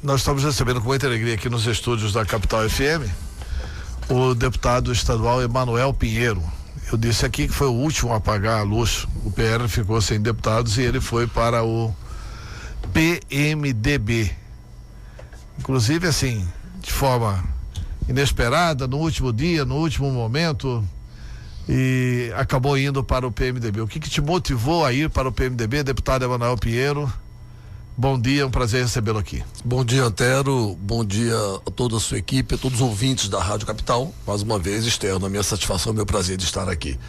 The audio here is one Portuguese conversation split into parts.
nós estamos recebendo com muita alegria aqui nos estúdios da Capital FM o deputado estadual Emanuel Pinheiro. Eu disse aqui que foi o último a pagar a luz. O PR ficou sem deputados e ele foi para o PMDB. Inclusive, assim, de forma inesperada, no último dia, no último momento, e acabou indo para o PMDB. O que te motivou a ir para o PMDB, deputado Emanuel Pinheiro? Bom dia, é um prazer recebê-lo aqui. Bom dia, Antero, bom dia a toda a sua equipe, a todos os ouvintes da Rádio Capital. Mais uma vez, externo a minha satisfação, meu prazer de estar aqui.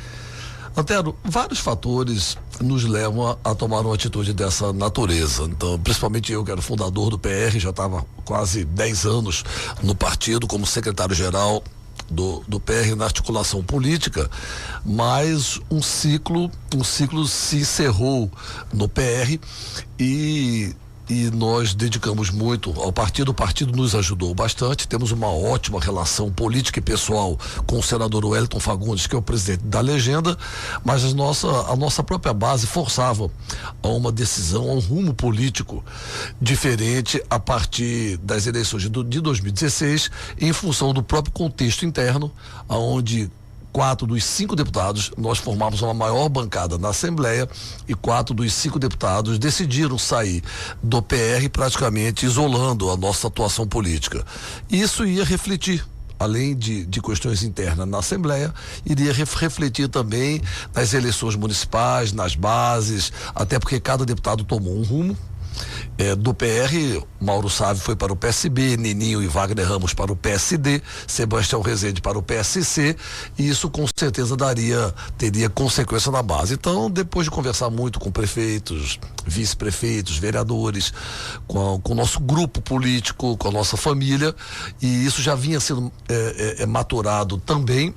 Antero, vários fatores nos levam a tomar uma atitude dessa natureza. Então, principalmente eu, que era fundador do PR, já estava quase 10 anos no partido como secretário-geral do PR na articulação política, mas um ciclo se encerrou no PR e nós dedicamos muito ao partido. O partido nos ajudou bastante, temos uma ótima relação política e pessoal com o senador Wellington Fagundes, que é o presidente da legenda, mas a nossa própria base forçava a uma decisão, a um rumo político diferente a partir das eleições de 2016, em função do próprio contexto interno, onde 4 dos 5 deputados, nós formamos uma maior bancada na Assembleia e 4 dos 5 deputados decidiram sair do PR, praticamente isolando a nossa atuação política. Isso ia refletir, além de questões internas na Assembleia, iria refletir também nas eleições municipais, nas bases, até porque cada deputado tomou um rumo. Do PR, Mauro Sávio foi para o PSB, Nininho e Wagner Ramos para o PSD, Sebastião Rezende para o PSC, e isso com certeza teria consequência na base. Então, depois de conversar muito com prefeitos, vice-prefeitos, vereadores, com o nosso grupo político, com a nossa família, e isso já vinha sendo maturado também,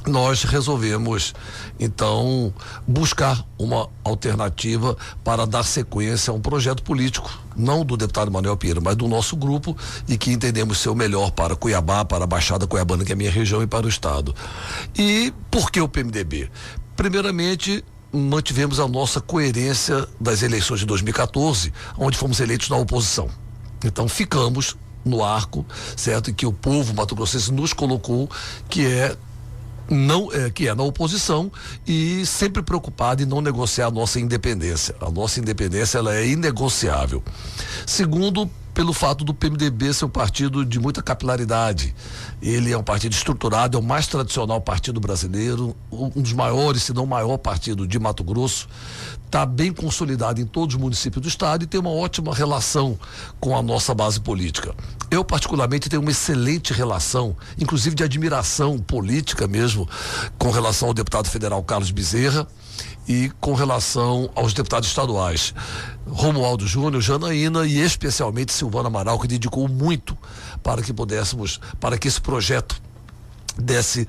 nós resolvemos, então, buscar uma alternativa para dar sequência a um projeto político, não do deputado Emanuel Pinheiro, mas do nosso grupo, e que entendemos ser o melhor para Cuiabá, para a Baixada Cuiabana, que é a minha região, e para o estado. E por que o PMDB? Primeiramente, mantivemos a nossa coerência das eleições de 2014, onde fomos eleitos na oposição. Então, ficamos no arco, certo? E que o povo mato-grossense nos colocou, que é na oposição, e sempre preocupado em não negociar a nossa independência. A nossa independência, ela é inegociável. Segundo, pelo fato do PMDB ser um partido de muita capilaridade. Ele é um partido estruturado, é o mais tradicional partido brasileiro, um dos maiores, se não o maior partido de Mato Grosso. Está bem consolidado em todos os municípios do estado e tem uma ótima relação com a nossa base política. Eu, particularmente, tenho uma excelente relação, inclusive de admiração política mesmo, com relação ao deputado federal Carlos Bezerra e com relação aos deputados estaduais Romualdo Júnior, Janaína e especialmente Silvana Amaral, que dedicou muito para que esse projeto desse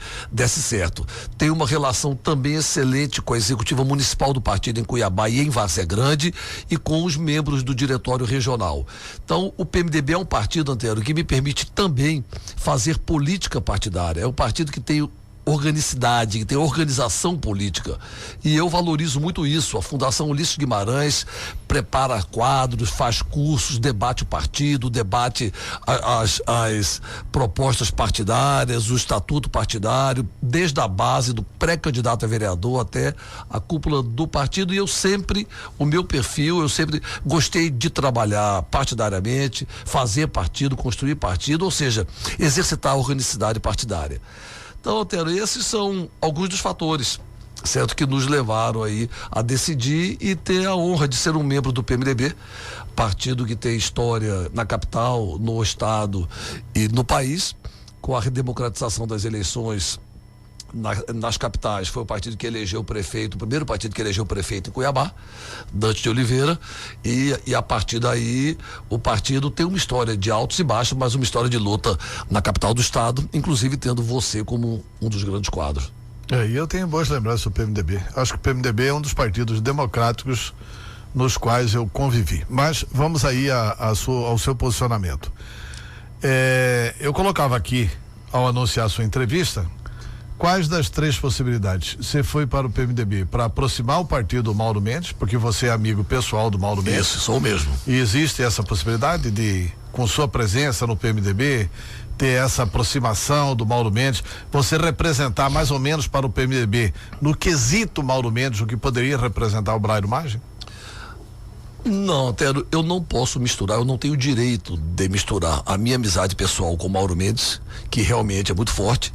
certo. Tem uma relação também excelente com a executiva municipal do partido em Cuiabá e em Várzea Grande e com os membros do diretório regional. Então, o PMDB é um partido, Antero, que me permite também fazer política partidária. É um partido que tem organicidade, que tem organização política, e eu valorizo muito isso. A Fundação Ulisses Guimarães prepara quadros, faz cursos, debate o partido, debate as propostas partidárias, o estatuto partidário, desde a base do pré-candidato a vereador até a cúpula do partido. E eu sempre gostei de trabalhar partidariamente, fazer partido, construir partido, ou seja, exercitar a organicidade partidária. Então, Antero, esses são alguns dos fatores, certo, que nos levaram aí a decidir e ter a honra de ser um membro do PMDB, partido que tem história na capital, no estado e no país, com a redemocratização das eleições nas capitais. Foi o partido que elegeu o prefeito, o primeiro partido que elegeu o prefeito em Cuiabá, Dante de Oliveira, e a partir daí o partido tem uma história de altos e baixos, mas uma história de luta na capital do estado, inclusive tendo você como um dos grandes quadros. E eu tenho boas lembranças do PMDB. Acho que o PMDB é um dos partidos democráticos nos quais eu convivi. Mas vamos aí ao seu posicionamento. Eu colocava aqui, ao anunciar a sua entrevista, quais das 3 possibilidades? Você foi para o PMDB para aproximar o partido do Mauro Mendes, porque você é amigo pessoal do Mauro Mendes? Isso, sou mesmo. E existe essa possibilidade de com sua presença no PMDB, ter essa aproximação do Mauro Mendes, você representar mais ou menos para o PMDB, no quesito Mauro Mendes, o que poderia representar o Brairo Maggi? Não, Tero, eu não posso misturar, eu não tenho direito de misturar a minha amizade pessoal com o Mauro Mendes, que realmente é muito forte,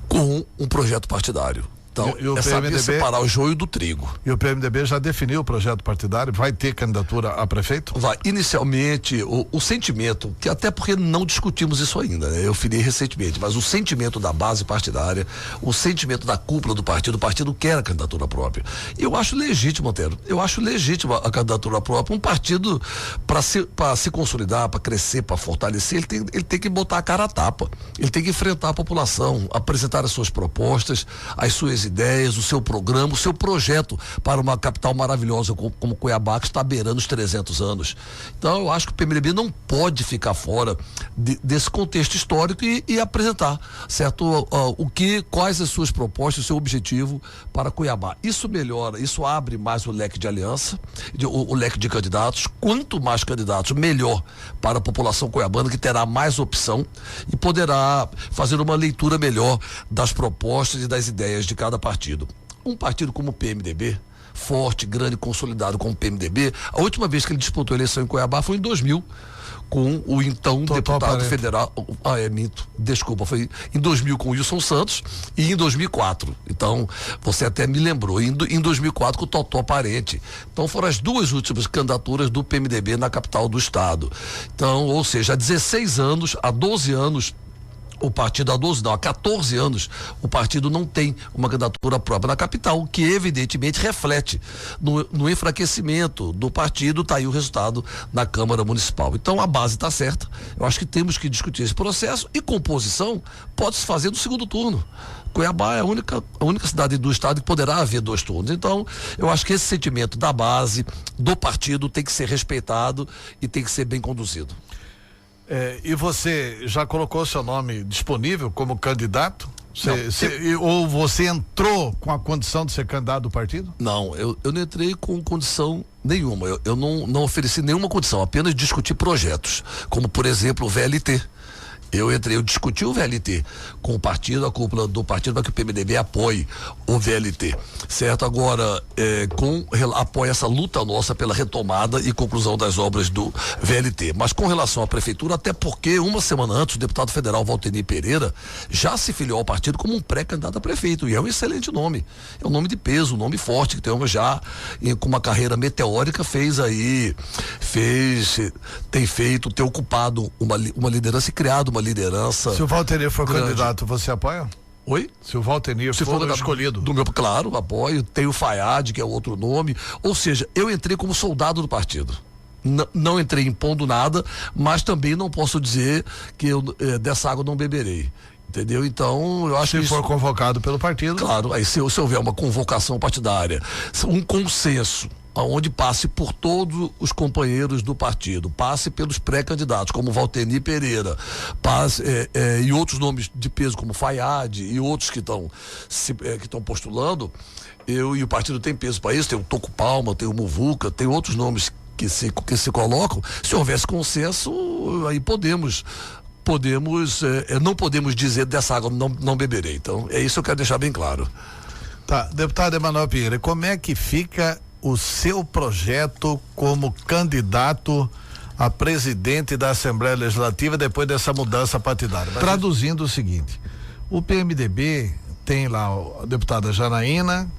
com um projeto partidário. Então, o saber PMDB, separar o joio do trigo. E o PMDB já definiu o projeto partidário? Vai ter candidatura a prefeito? Vai. Inicialmente, o sentimento, que até porque não discutimos isso ainda, né? Eu filei recentemente, mas o sentimento da base partidária, o sentimento da cúpula do partido quer a candidatura própria. E eu acho legítimo, Antero, eu acho legítima a candidatura própria. Um partido, para se consolidar, para crescer, para fortalecer, ele tem que botar a cara a tapa. Ele tem que enfrentar a população, apresentar as suas propostas, as suas ideias, o seu programa, o seu projeto para uma capital maravilhosa como Cuiabá, que está beirando os 300 anos. Então eu acho que o PMDB não pode ficar fora desse contexto histórico e apresentar, certo? Quais as suas propostas, o seu objetivo para Cuiabá. Isso melhora, isso abre mais o leque de aliança, o leque de candidatos. Quanto mais candidatos, melhor para a população cuiabana, que terá mais opção e poderá fazer uma leitura melhor das propostas e das ideias de cada partido. Um partido como o PMDB, forte, grande, consolidado como o PMDB, a última vez que ele disputou a eleição em Cuiabá foi em 2000, com o então deputado federal, desculpa, foi em 2000 com o Wilson Santos e em 2004, então você até me lembrou, em 2004 com o Totó Parente. Então foram as duas últimas candidaturas do PMDB na capital do estado. Então, ou seja, há 16 anos, há 12 anos, o partido há 14 anos, o partido não tem uma candidatura própria na capital, o que evidentemente reflete no enfraquecimento do partido. Está aí o resultado na Câmara Municipal. Então a base está certa. Eu acho que temos que discutir esse processo, e composição pode-se fazer no segundo turno. Cuiabá é a única cidade do estado que poderá haver 2 turnos. Então, eu acho que esse sentimento da base, do partido, tem que ser respeitado e tem que ser bem conduzido. E você já colocou seu nome disponível como candidato? Ou você entrou com a condição de ser candidato do partido? Não, eu não entrei com condição nenhuma. Eu não ofereci nenhuma condição, apenas discuti projetos, como por exemplo o VLT. Eu discuti o VLT com o partido, a cúpula do partido, para que o PMDB apoie o VLT, certo? Agora, apoia essa luta nossa pela retomada e conclusão das obras do VLT. Mas com relação à prefeitura, até porque uma semana antes o deputado federal Valtenir Pereira já se filiou ao partido como um pré-candidato a prefeito, e é um excelente nome, é um nome de peso, um nome forte, que temos já com uma carreira meteórica, tem ocupado uma liderança e criado uma liderança. Se o Valtenir for candidato, você apoia? Oi? Se o Valtenir for escolhido. Claro, apoio. Tem o Fayad, que é outro nome. Ou seja, eu entrei como soldado do partido. Não entrei impondo nada, mas também não posso dizer que dessa água não beberei. Entendeu? Então, eu acho que. Se for convocado pelo partido. Claro, aí se houver uma convocação partidária, um consenso, aonde passe por todos os companheiros do partido, passe pelos pré-candidatos, como Valtenir Pereira, e outros nomes de peso, como Fayad e outros que estão postulando, e o partido tem peso para isso, tem o Toco Palma, tem o Muvuca, tem outros nomes que se colocam. Se houvesse consenso, aí não podemos dizer dessa água não beberei. Então, é isso que eu quero deixar bem claro. Tá, deputado Emanuel Pinheiro, como é que fica o seu projeto como candidato a presidente da Assembleia Legislativa depois dessa mudança partidária? Traduzindo o seguinte: o PMDB tem lá a deputada Janaína,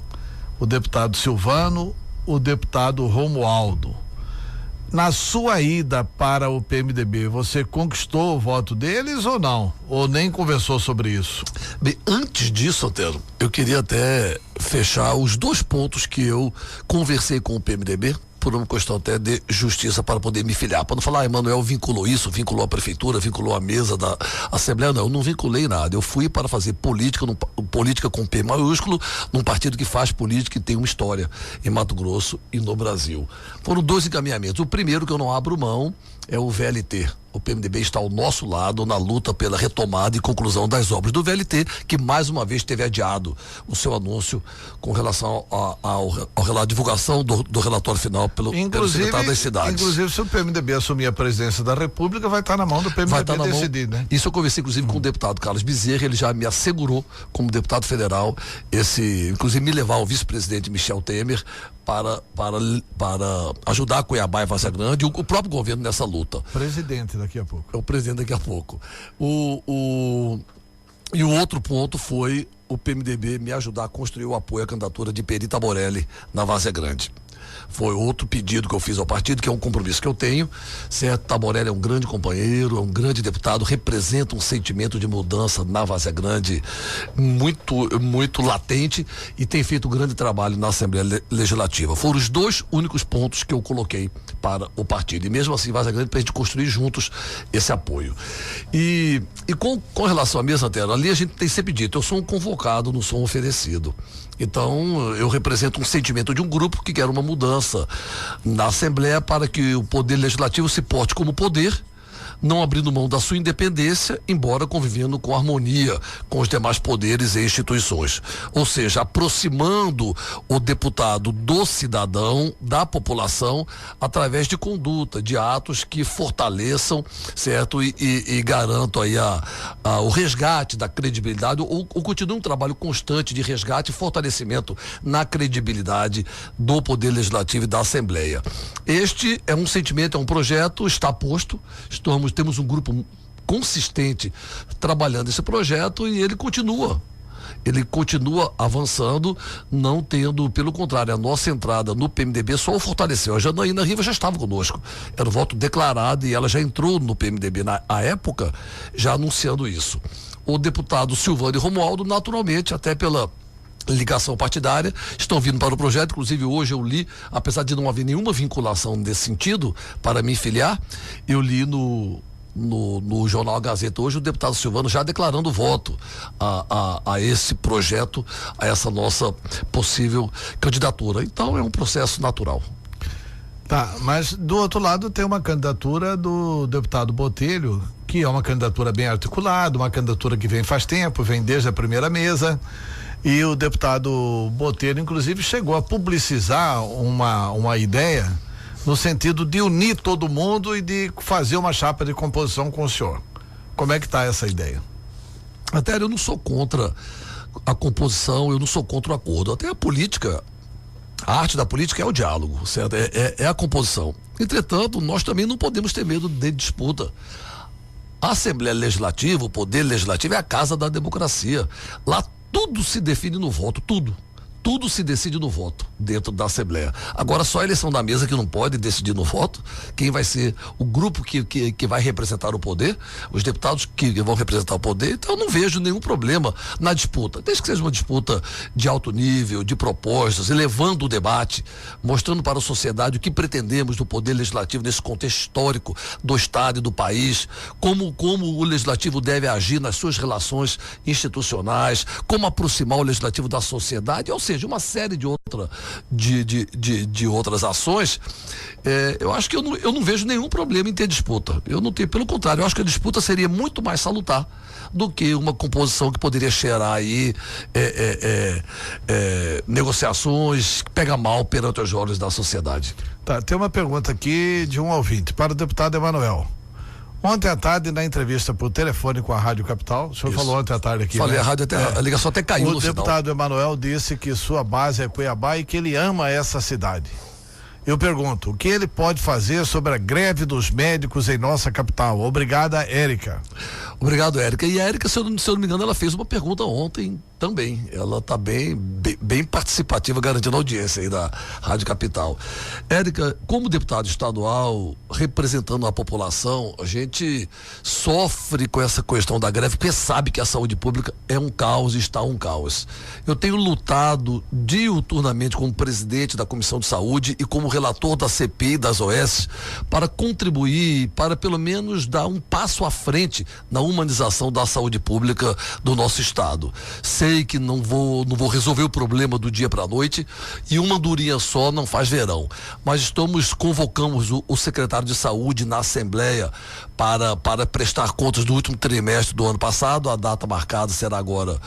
o deputado Silvano, o deputado Romualdo. Na sua ida para o PMDB, você conquistou o voto deles ou não? Ou nem conversou sobre isso? Bem, antes disso, Antero, eu queria até fechar os 2 pontos que eu conversei com o PMDB, por uma questão até de justiça, para poder me filiar, para não falar, Emanuel vinculou isso, vinculou a prefeitura, vinculou a mesa da Assembleia. Não, eu não vinculei nada, eu fui para fazer política com P maiúsculo, num partido que faz política e tem uma história em Mato Grosso e no Brasil. Foram 2 encaminhamentos. O primeiro, que eu não abro mão, é o VLT. O PMDB está ao nosso lado na luta pela retomada e conclusão das obras do VLT, que mais uma vez teve adiado o seu anúncio com relação ao relato de divulgação do relatório final pelo secretário das cidades. Inclusive, se o PMDB assumir a presidência da República, vai estar na mão do PMDB decidir, né? Isso eu conversei, inclusive, com o deputado Carlos Bezerra, ele já me assegurou, como deputado federal, inclusive me levar ao vice-presidente Michel Temer para ajudar Cuiabá e Várzea Grande, o próprio governo nessa luta. Presidente daqui a pouco. É o presidente daqui a pouco. E o outro ponto foi o PMDB me ajudar a construir o apoio à candidatura de Perita Borelli na Várzea Grande. Foi outro pedido que eu fiz ao partido, que é um compromisso que eu tenho, certo? Taborelli é um grande companheiro, é um grande deputado, representa um sentimento de mudança na Várzea Grande muito latente e tem feito um grande trabalho na Assembleia Legislativa. Foram os dois únicos pontos que eu coloquei para o partido. E mesmo assim, Várzea Grande, para a gente construir juntos esse apoio. E com relação à mesa antera, ali a gente tem sempre dito, eu sou um convocado, não sou um oferecido. Então, eu represento um sentimento de um grupo que quer uma mudança na Assembleia para que o Poder Legislativo se porte como poder, não abrindo mão da sua independência, embora convivendo com harmonia com os demais poderes e instituições. Ou seja, aproximando o deputado do cidadão, da população, através de conduta, de atos que fortaleçam, certo? E garantam aí o resgate da credibilidade, ou continue um trabalho constante de resgate e fortalecimento na credibilidade do Poder Legislativo e da Assembleia. Este é um sentimento, é um projeto, está posto, temos um grupo consistente trabalhando esse projeto e ele continua avançando, não tendo, pelo contrário, a nossa entrada no PMDB só o fortaleceu. A Janaína Rivas já estava conosco, era o voto declarado e ela já entrou no PMDB na época, já anunciando isso. O deputado Silvano e Romualdo, naturalmente, até pela ligação partidária, estão vindo para o projeto. Inclusive hoje eu li, apesar de não haver nenhuma vinculação nesse sentido para me filiar, eu li no Jornal Gazeta hoje o deputado Silvano já declarando voto a esse projeto, a essa nossa possível candidatura. Então é um processo natural. Tá, mas do outro lado tem uma candidatura do deputado Botelho, que é uma candidatura bem articulada, uma candidatura que vem faz tempo, vem desde a primeira mesa. E o deputado Botelho, inclusive, chegou a publicizar uma ideia no sentido de unir todo mundo e de fazer uma chapa de composição com o senhor. Como é que está essa ideia? Até eu não sou contra a composição, eu não sou contra o acordo. Até a política, a arte da política é o diálogo, certo? É a composição. Entretanto, nós também não podemos ter medo de disputa. A Assembleia Legislativa, o Poder Legislativo é a casa da democracia. Lá tudo se define no voto, tudo se decide no voto dentro da Assembleia. Agora só a eleição da mesa que não pode decidir no voto, quem vai ser o grupo que vai representar o poder, os deputados que vão representar o poder. Então eu não vejo nenhum problema na disputa, desde que seja uma disputa de alto nível, de propostas, elevando o debate, mostrando para a sociedade o que pretendemos do Poder Legislativo nesse contexto histórico do Estado e do país, como o Legislativo deve agir nas suas relações institucionais, como aproximar o Legislativo da sociedade, ou seja, uma série de outras ações. Eu acho que eu não vejo nenhum problema em ter disputa. Eu não tenho, pelo contrário, eu acho que a disputa seria muito mais salutar do que uma composição que poderia cheirar aí negociações que pega mal perante os olhos da sociedade. Tá, tem uma pergunta aqui de um ouvinte para o deputado Emanuel. Ontem à tarde, na entrevista por telefone com a Rádio Capital, o senhor falou ontem à tarde aqui, falei, né? A rádio a ligação até caiu no final. O deputado Emanuel disse que sua base é Cuiabá e que ele ama essa cidade. Eu pergunto, o que ele pode fazer sobre a greve dos médicos em nossa capital? Obrigada, Érica. Obrigado, Érica. E a Érica, se eu não me engano, ela fez uma pergunta ontem também. Ela está bem participativa, garantindo a audiência aí da Rádio Capital. Érica, como deputado estadual, representando a população, a gente sofre com essa questão da greve, porque sabe que a saúde pública é um caos e está um caos. Eu tenho lutado diuturnamente como presidente da Comissão de Saúde e como relator da CPI das OS para contribuir, para pelo menos dar um passo à frente na humanização da saúde pública do nosso estado. Sei sei que não vou resolver o problema do dia para a noite, e uma andorinha só não faz verão. Mas convocamos o secretário de saúde na Assembleia para prestar contas do último trimestre do ano passado. A data marcada será agora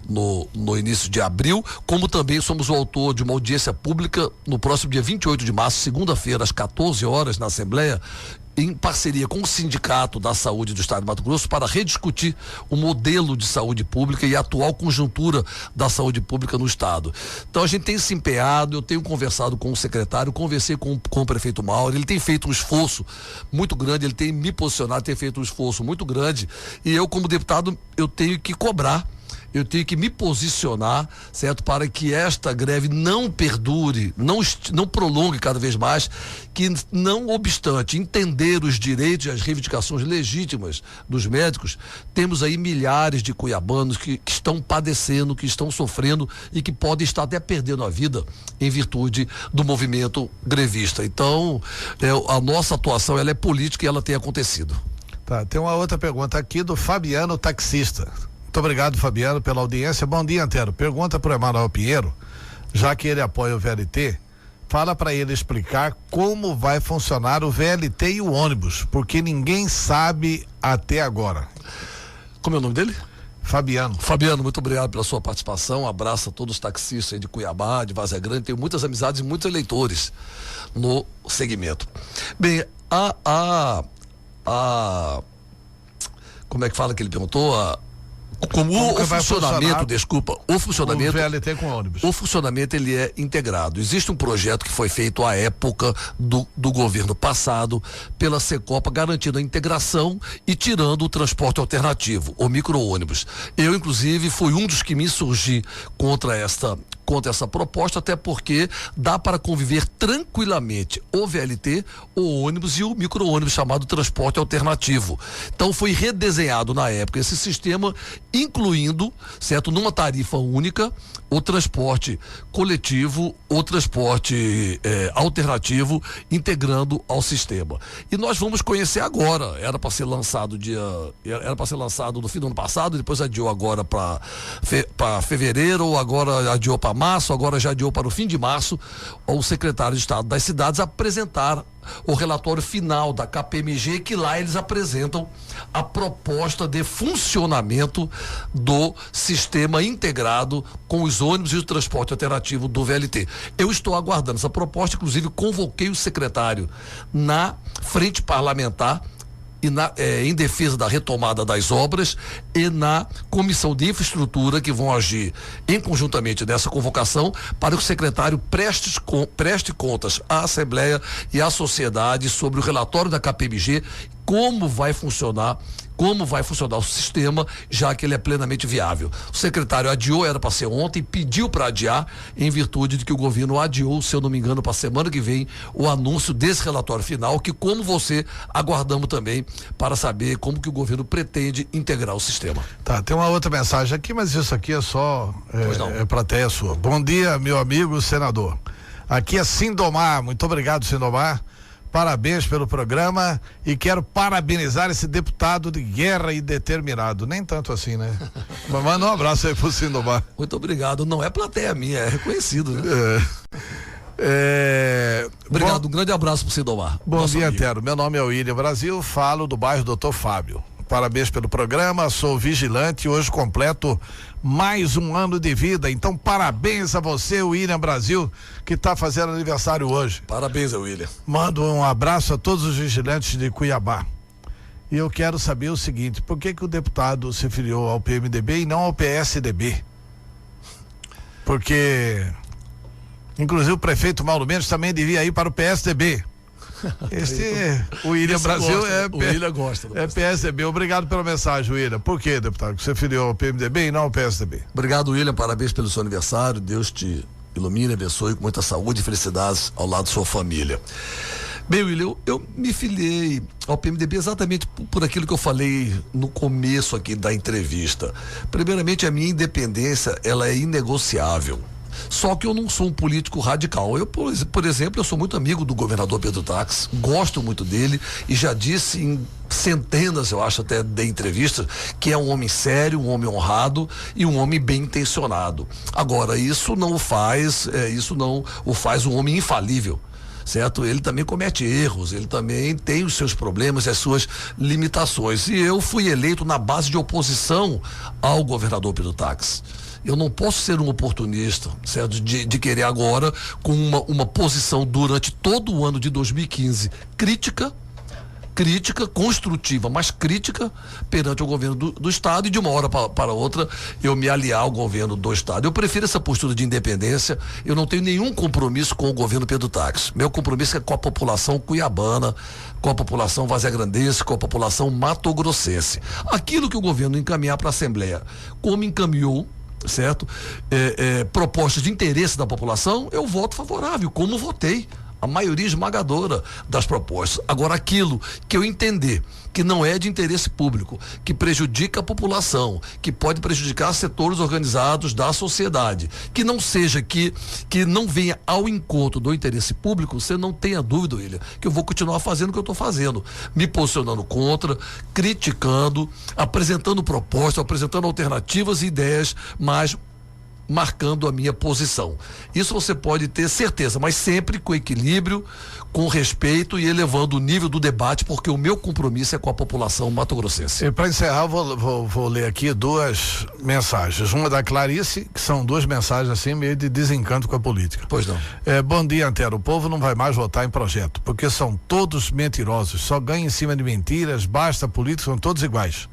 no início de abril, como também somos o autor de uma audiência pública no próximo dia 28 de março, segunda-feira, às 14 horas, na Assembleia, em parceria com o Sindicato da Saúde do Estado de Mato Grosso, para rediscutir o modelo de saúde pública e a atual conjuntura da saúde pública no Estado. Então a gente tem se empenhado, eu tenho conversado com o secretário, conversei com o prefeito Mauro, ele tem feito um esforço muito grande, ele tem me posicionado, tem feito um esforço muito grande, e eu, como deputado, eu tenho que cobrar, eu tenho que me posicionar, certo, para que esta greve não perdure, não prolongue cada vez mais, que não obstante entender os direitos e as reivindicações legítimas dos médicos, temos aí milhares de cuiabanos que estão padecendo, que estão sofrendo e que podem estar até perdendo a vida em virtude do movimento grevista. Então, a nossa atuação, ela é política e ela tem acontecido. Tá, tem uma outra pergunta aqui do Fabiano, taxista. Muito obrigado, Fabiano, pela audiência. Bom dia, Antero. Pergunta para o Emanuel Pinheiro, já que ele apoia o VLT, fala para ele explicar como vai funcionar o VLT e o ônibus, porque ninguém sabe até agora. Como é o nome dele? Fabiano. Fabiano, muito obrigado pela sua participação. Um abraço a todos os taxistas aí de Cuiabá, de Várzea Grande. Tenho muitas amizades e muitos eleitores no segmento. Bem, como é que fala que ele perguntou? Como o funcionamento, o funcionamento, o VLT com ônibus. O funcionamento, ele é integrado. Existe um projeto que foi feito à época do governo passado pela Secopa, garantindo a integração e tirando o transporte alternativo, o micro-ônibus. Eu, inclusive, fui um dos que me insurgi contra essa proposta, até porque dá para conviver tranquilamente o VLT, o ônibus e o micro-ônibus, chamado transporte alternativo. Então foi redesenhado na época esse sistema, incluindo, certo, numa tarifa única, o transporte coletivo, o transporte alternativo, integrando ao sistema. E nós vamos conhecer agora. Era para ser lançado no fim do ano passado, depois adiou agora para fevereiro, agora adiou para março, agora já adiou para o fim de março, o secretário de Estado das Cidades apresentar o relatório final da KPMG, que lá eles apresentam a proposta de funcionamento do sistema integrado com os ônibus e o transporte alternativo do VLT. Eu estou aguardando essa proposta, inclusive convoquei o secretário na frente parlamentar e em defesa da retomada das obras, e na comissão de infraestrutura, que vão agir conjuntamente nessa convocação, para que o secretário preste contas à Assembleia e à sociedade sobre o relatório da KPMG, como vai funcionar o sistema, já que ele é plenamente viável. O secretário adiou, era para ser ontem, pediu para adiar, em virtude de que o governo adiou, se eu não me engano, para a semana que vem, o anúncio desse relatório final, que, como você, aguardamos também para saber como que o governo pretende integrar o sistema. Tá, tem uma outra mensagem aqui, mas isso aqui é só plateia sua. Bom dia, meu amigo senador. Aqui é Sindomar, muito obrigado, Sindomar. Parabéns pelo programa e quero parabenizar esse deputado de guerra e determinado. Nem tanto assim, né? Mas manda um abraço aí pro Sindomar. Muito obrigado. Não é plateia minha, é reconhecido, né? Obrigado, um grande abraço pro Sindomar. Bom dia, Antero. Meu nome é William Brasil, falo do bairro Doutor Fábio. Parabéns pelo programa, sou vigilante e hoje completo mais um ano de vida, então parabéns a você, William Brasil, que está fazendo aniversário hoje. Parabéns, William. Mando um abraço a todos os vigilantes de Cuiabá. E eu quero saber o seguinte, por que o deputado se filiou ao PMDB e não ao PSDB? Porque, inclusive, o prefeito Mauro Mendes também devia ir para o PSDB. O William Brasil gosta, o William gosta. É PSDB. Obrigado pela mensagem, William. Por que, deputado? Você filiou ao PMDB e não ao PSDB? Obrigado, William. Parabéns pelo seu aniversário. Deus te ilumine, abençoe com muita saúde e felicidades ao lado da sua família. Bem, William, eu me filiei ao PMDB exatamente por aquilo que eu falei no começo aqui da entrevista. Primeiramente, a minha independência, ela é inegociável. Só que eu não sou um político radical. Eu, por exemplo, eu sou muito amigo do governador Pedro Táxi, gosto muito dele e já disse em centenas, eu acho, até de entrevistas, que é um homem sério, um homem honrado e um homem bem intencionado. Agora, isso não o faz um homem infalível. Certo? Ele também comete erros, ele também tem os seus problemas e as suas limitações. E eu fui eleito na base de oposição ao governador Pedro Táxi. Eu não posso ser um oportunista, certo? De querer agora, com uma posição durante todo o ano de 2015, crítica, construtiva, mas crítica perante o governo do Estado, e de uma hora para outra eu me aliar ao governo do Estado. Eu prefiro essa postura de independência. Eu não tenho nenhum compromisso com o governo Pedro Táxi. Meu compromisso é com a população cuiabana, com a população vazia-grandense, com a população matogrossense. Aquilo que o governo encaminhar para a Assembleia, como encaminhou, certo? Propostas de interesse da população, eu voto favorável, como votei a maioria esmagadora das propostas. Agora, aquilo que eu entender que não é de interesse público, que prejudica a população, que pode prejudicar setores organizados da sociedade, que não seja, que não venha ao encontro do interesse público, você não tenha dúvida, William, que eu vou continuar fazendo o que eu estou fazendo, me posicionando contra, criticando, apresentando propostas, apresentando alternativas e ideias, mas marcando a minha posição. Isso você pode ter certeza, mas sempre com equilíbrio, com respeito e elevando o nível do debate, porque o meu compromisso é com a população matogrossense. E para encerrar, vou ler aqui duas mensagens. Uma da Clarice, que são duas mensagens assim, meio de desencanto com a política. Pois não. Bom dia, Antero. O povo não vai mais votar em projeto, porque são todos mentirosos, só ganham em cima de mentiras, basta, políticos são todos iguais.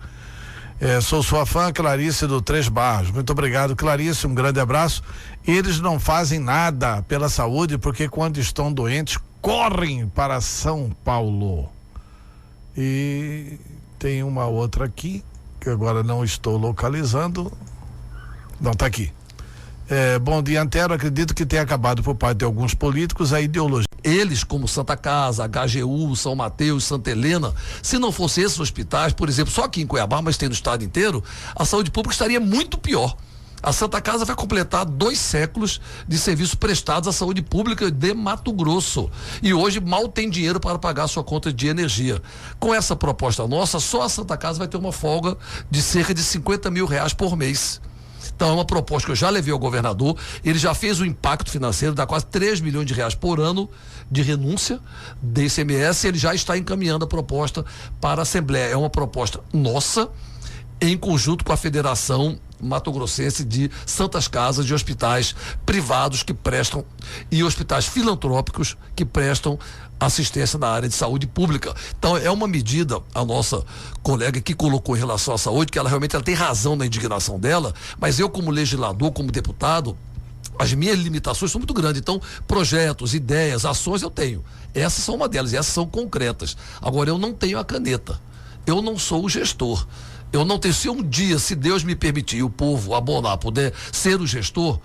Sou sua fã, Clarice do Três Barros. Muito obrigado, Clarice, um grande abraço. Eles não fazem nada pela saúde porque quando estão doentes correm para São Paulo. E tem uma outra aqui que agora não estou localizando. Não, tá aqui. Bom dia, Antero. Acredito que tenha acabado por parte de alguns políticos a ideologia. Eles, como Santa Casa, HGU, São Mateus, Santa Helena, se não fossem esses hospitais, por exemplo, só aqui em Cuiabá, mas tem no estado inteiro, a saúde pública estaria muito pior. A Santa Casa vai completar 2 séculos de serviços prestados à saúde pública de Mato Grosso. E hoje mal tem dinheiro para pagar a sua conta de energia. Com essa proposta nossa, só a Santa Casa vai ter uma folga de cerca de R$50 mil por mês. Então é uma proposta que eu já levei ao governador, ele já fez o impacto financeiro, dá quase R$3 milhões por ano de renúncia de ICMS, ele já está encaminhando a proposta para a Assembleia. É uma proposta nossa, em conjunto com a Federação Mato-Grossense de Santas Casas, de hospitais privados que prestam e hospitais filantrópicos que prestam assistência na área de saúde pública. Então é uma medida, a nossa colega que colocou em relação à saúde, que ela realmente tem razão na indignação dela, mas eu como legislador, como deputado, as minhas limitações são muito grandes. Então projetos, ideias, ações eu tenho. Essas são uma delas e essas são concretas. Agora eu não tenho a caneta, eu não sou o gestor. Eu não tenho, se um dia, se Deus me permitir, o povo abonar, puder ser o gestor,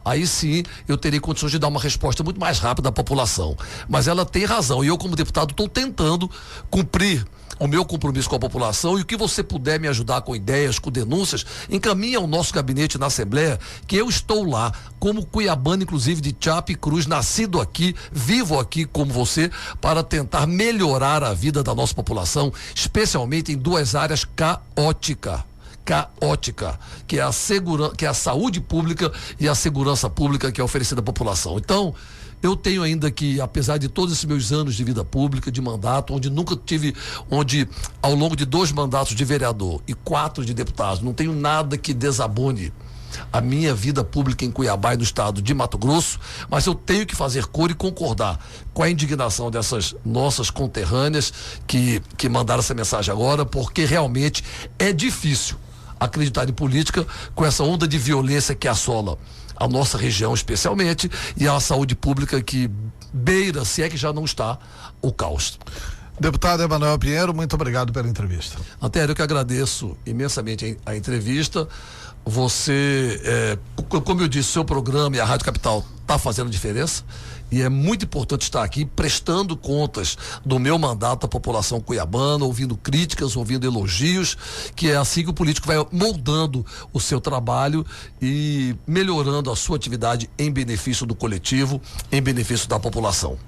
aí sim eu terei condições de dar uma resposta muito mais rápida à população. Mas ela tem razão e eu como deputado estou tentando cumprir o meu compromisso com a população, e o que você puder me ajudar com ideias, com denúncias, encaminhe ao nosso gabinete na Assembleia, que eu estou lá como cuiabano, inclusive de Chapa e Cruz, nascido aqui, vivo aqui como você, para tentar melhorar a vida da nossa população, especialmente em 2 áreas caóticas, que é a saúde pública e a segurança pública que é oferecida à população. Então, eu tenho ainda que, apesar de todos esses meus anos de vida pública, de mandato, onde ao longo de 2 mandatos de vereador e 4 de deputado, não tenho nada que desabone a minha vida pública em Cuiabá e no estado de Mato Grosso, mas eu tenho que fazer cor e concordar com a indignação dessas nossas conterrâneas que mandaram essa mensagem agora, porque realmente é difícil acreditar em política com essa onda de violência que assola a nossa região especialmente, e a saúde pública que beira, se é que já não está, o caos. Deputado Emanuel Pinheiro, muito obrigado pela entrevista. Antero, eu que agradeço imensamente a entrevista. Você, como eu disse, seu programa e a Rádio Capital está fazendo diferença e é muito importante estar aqui prestando contas do meu mandato à população cuiabana, ouvindo críticas, ouvindo elogios, que é assim que o político vai moldando o seu trabalho e melhorando a sua atividade em benefício do coletivo, em benefício da população.